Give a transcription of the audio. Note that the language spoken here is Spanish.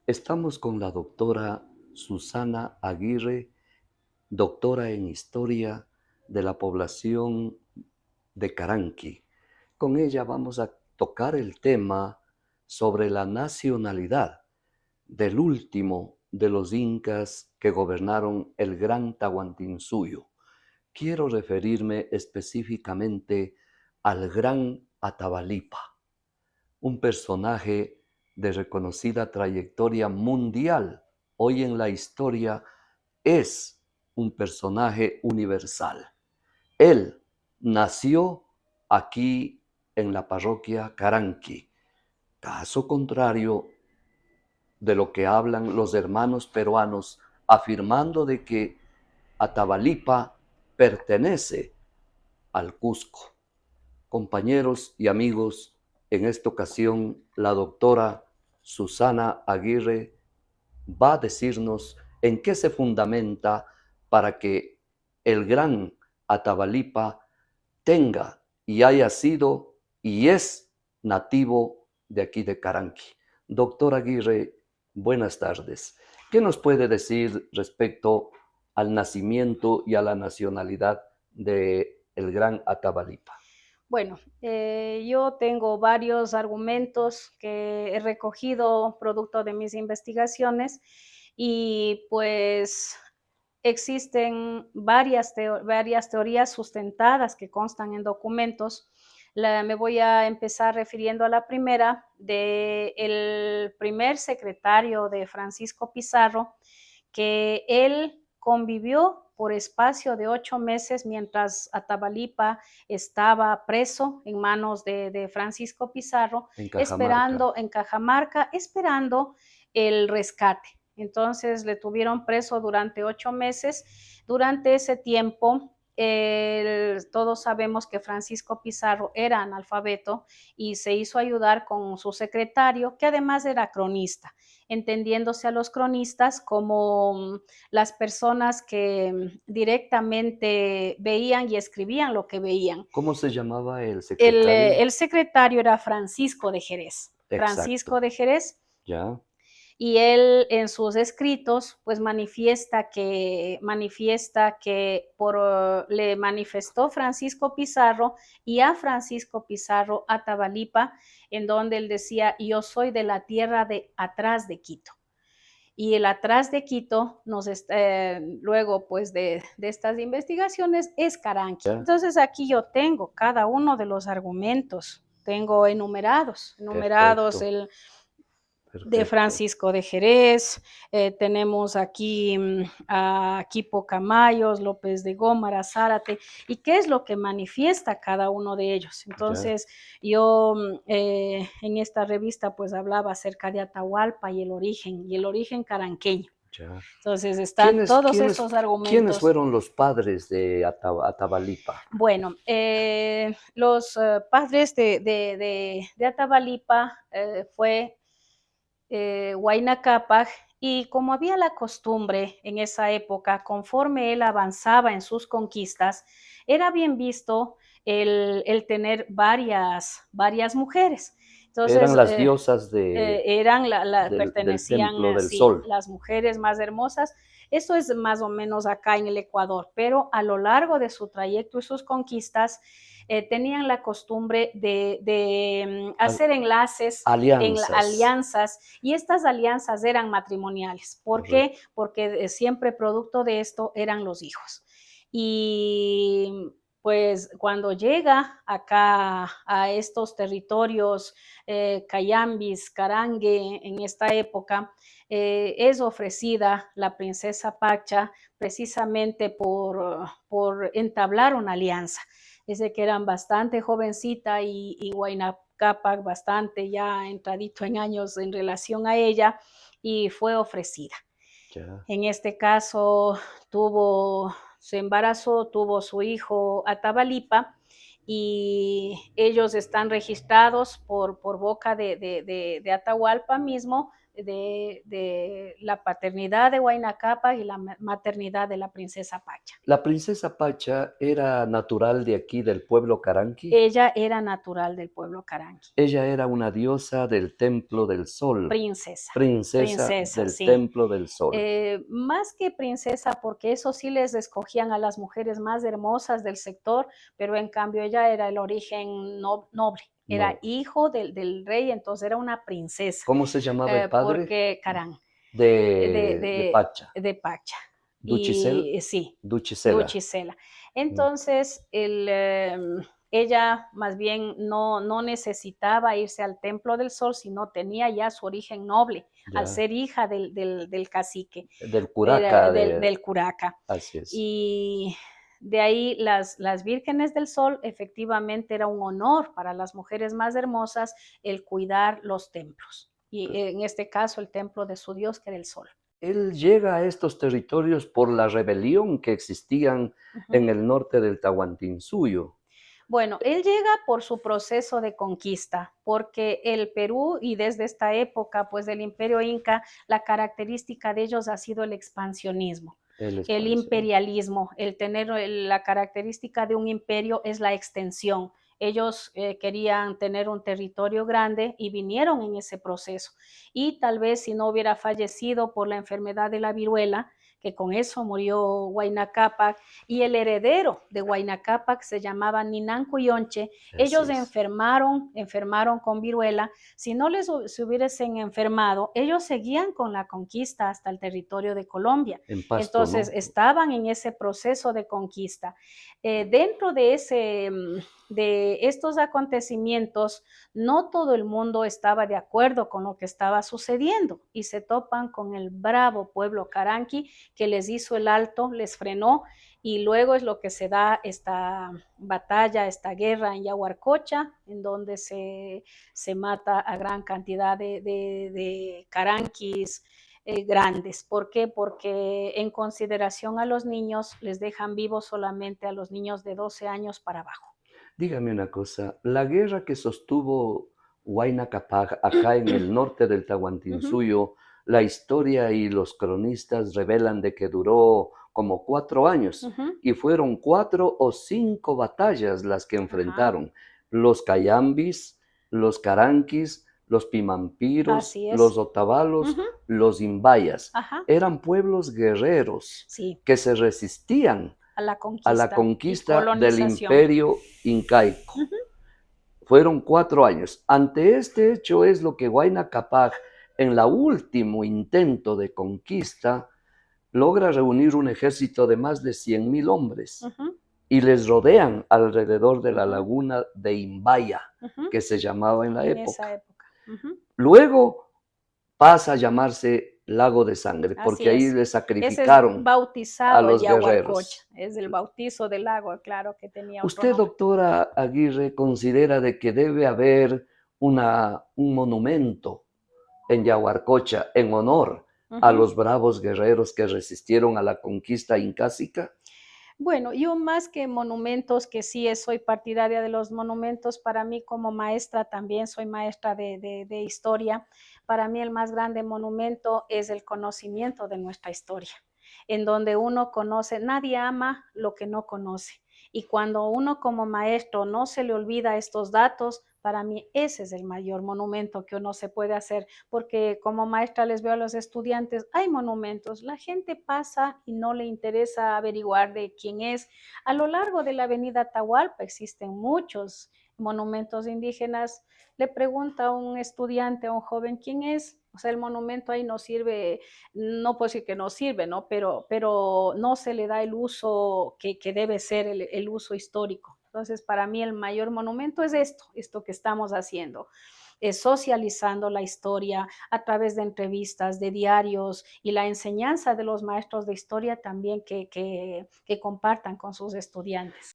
Estamos con la doctora Susana Aguirre, doctora en Historia de la población de Caranqui. Con ella vamos a tocar el tema sobre la nacionalidad del último de los incas que gobernaron el Gran Tahuantinsuyo. Quiero referirme específicamente al Gran Atahualpa, un personaje de reconocida trayectoria mundial. Hoy en la historia es un personaje universal. Él nació aquí en la parroquia Caranqui. Caso contrario de lo que hablan los hermanos peruanos, afirmando de que Atahualpa pertenece al Cusco. Compañeros y amigos, en esta ocasión la doctora Susana Aguirre va a decirnos en qué se fundamenta para que el gran Atahualpa tenga y haya sido y es nativo de aquí de Caranqui. Doctor Aguirre, buenas tardes. ¿Qué nos puede decir respecto al nacimiento y a la nacionalidad de el gran Atahualpa? Bueno, yo tengo varios argumentos que he recogido producto de mis investigaciones y pues existen varias teorías sustentadas que constan en documentos. Me voy a empezar refiriendo a la primera, del primer secretario de Francisco Pizarro, que él convivió por espacio de 8 meses mientras Atahualpa estaba preso en manos de Francisco Pizarro, En Cajamarca. esperando en Cajamarca, esperando el rescate. Entonces le tuvieron preso durante 8 meses. Durante ese tiempo, todos sabemos que Francisco Pizarro era analfabeto y se hizo ayudar con su secretario, que además era cronista, entendiéndose a los cronistas como las personas que directamente veían y escribían lo que veían. ¿Cómo se llamaba el El, secretario? el secretario era Francisco de Jerez. Francisco Exacto. de Jerez, ¿Ya? y él en sus escritos pues le manifestó Francisco Pizarro y a Francisco Pizarro Atahualpa, en donde él decía: yo soy de la tierra de atrás de Quito. Y el atrás de Quito, luego pues de estas investigaciones, es Caranqui. ¿Ya? Entonces aquí yo tengo cada uno de los argumentos, tengo enumerados Perfecto. el de Perfecto. Francisco de Jerez, tenemos aquí a Quipo Camayos, López de Gómara, Zárate, y qué es lo que manifiesta cada uno de ellos. ¿Ya? Entonces, yo en esta revista pues hablaba acerca de Atahualpa y el origen caranqueño. ¿Ya? Entonces, están ¿Quiénes, todos quiénes, esos quiénes argumentos. fueron los padres de Atahualpa? Bueno, los padres de Atahualpa fue Huayna Capac, y como había la costumbre en esa época, conforme él avanzaba en sus conquistas, era bien visto el tener varias mujeres. Eran Entonces, las diosas del pertenecían, Templo del sí, Sol. las mujeres más hermosas. Eso es más o menos acá en el Ecuador, pero a lo largo de su trayecto y sus conquistas, tenían la costumbre de hacer enlaces en Alianzas. alianzas, y estas alianzas eran matrimoniales. ¿Por qué? Correcto. Porque siempre producto de esto eran los hijos. Y pues cuando llega acá a estos territorios, Cayambis, Carangue, en esta época, es ofrecida la princesa Pacha precisamente por entablar una alianza. Dice que eran bastante jovencita y Huayna Capac bastante ya entradito en años en relación a ella, y fue ofrecida. Ya. En este caso se embarazó, tuvo su hijo Atahualpa, y ellos están registrados por boca de Atahualpa mismo de la paternidad de Huayna Cápac y la maternidad de la princesa Pacha. ¿La princesa Pacha era natural de aquí, del pueblo Caranqui? Ella era natural del pueblo Caranqui. Ella era una diosa del Templo del Sol, Princesa. princesa Princesa, del sí. Templo del Sol. Más que princesa, porque eso sí les escogían a las mujeres más hermosas del sector, pero en cambio ella era el origen noble, era No. hijo del rey, entonces era una princesa. ¿Cómo se llamaba el padre? Porque Carán, De Pacha. de Pacha. Duchicel, Y sí, Duchicela. Duchicela. Entonces, ella más bien no necesitaba irse al Templo del Sol, sino tenía ya su origen noble, al Ya. ser hija del cacique, Del curaca. del curaca. Así es. Y de ahí las vírgenes del sol, efectivamente era un honor para las mujeres más hermosas el cuidar los templos. Y en este caso el templo de su dios, que era el sol. Él llega a estos territorios por la rebelión que existían en el norte del Tahuantinsuyo. Bueno, él llega por su proceso de conquista, porque el Perú y desde esta época, pues del Imperio Inca, la característica de ellos ha sido el expansionismo. El imperialismo, el tener la característica de un imperio es la extensión. Ellos querían tener un territorio grande y vinieron en ese proceso. Y tal vez si no hubiera fallecido por la enfermedad de la viruela, que con eso murió Huayna Cápac, y el heredero de Huayna Cápac se llamaba Ninancuyonche. Ellos enfermaron con viruela. Si no se hubiesen enfermado, ellos seguían con la conquista hasta el territorio de Colombia. En Pasto, entonces, ¿no? Estaban en ese proceso de conquista. Dentro de estos acontecimientos, no todo el mundo estaba de acuerdo con lo que estaba sucediendo y se topan con el bravo pueblo Caranqui que les hizo el alto, les frenó, y luego es lo que se da esta batalla, esta guerra en Yaguarcocha, en donde se mata a gran cantidad de caranquis grandes. ¿Por qué? Porque en consideración a los niños les dejan vivos solamente a los niños de 12 años para abajo. Dígame una cosa, la guerra que sostuvo Huayna Cápac acá en el norte del Tahuantinsuyo, la historia y los cronistas revelan de que duró como 4 años y fueron 4 o 5 batallas las que enfrentaron. Los cayambis, los caranquis, los pimampiros, los otavalos, los imbayas. Eran pueblos guerreros que se resistían a la conquista del imperio incaico. Fueron 4 años. Ante este hecho es lo que Huayna Cápac, en el último intento de conquista, logra reunir un ejército de más de 100,000 hombres y les rodean alrededor de la laguna de Imbaya, que se llamaba en la época. Luego pasa a llamarse Lago de Sangre, porque ahí le sacrificaron a los guerreros. Es el bautizo del lago, claro, que tenía otro ¿Usted, nombre. doctora Aguirre, considera de que debe haber un monumento en Yaguarcocha en honor a los bravos guerreros que resistieron a la conquista incásica? Bueno, yo más que monumentos, que sí soy partidaria de los monumentos, para mí como maestra también soy maestra de historia, para mí el más grande monumento es el conocimiento de nuestra historia, en donde uno conoce, nadie ama lo que no conoce. Y cuando uno como maestro no se le olvida estos datos, para mí ese es el mayor monumento que uno se puede hacer, porque como maestra les veo a los estudiantes, hay monumentos, la gente pasa y no le interesa averiguar de quién es. A lo largo de la avenida Atahualpa existen muchos monumentos indígenas. Le pregunta a un estudiante, a un joven, ¿quién es? O sea, el monumento ahí no sirve, no puedo decir que no sirve, ¿no? Pero no se le da el uso que debe ser el uso histórico. Entonces, para mí el mayor monumento es esto que estamos haciendo, socializando la historia a través de entrevistas, de diarios y la enseñanza de los maestros de historia también que compartan con sus estudiantes.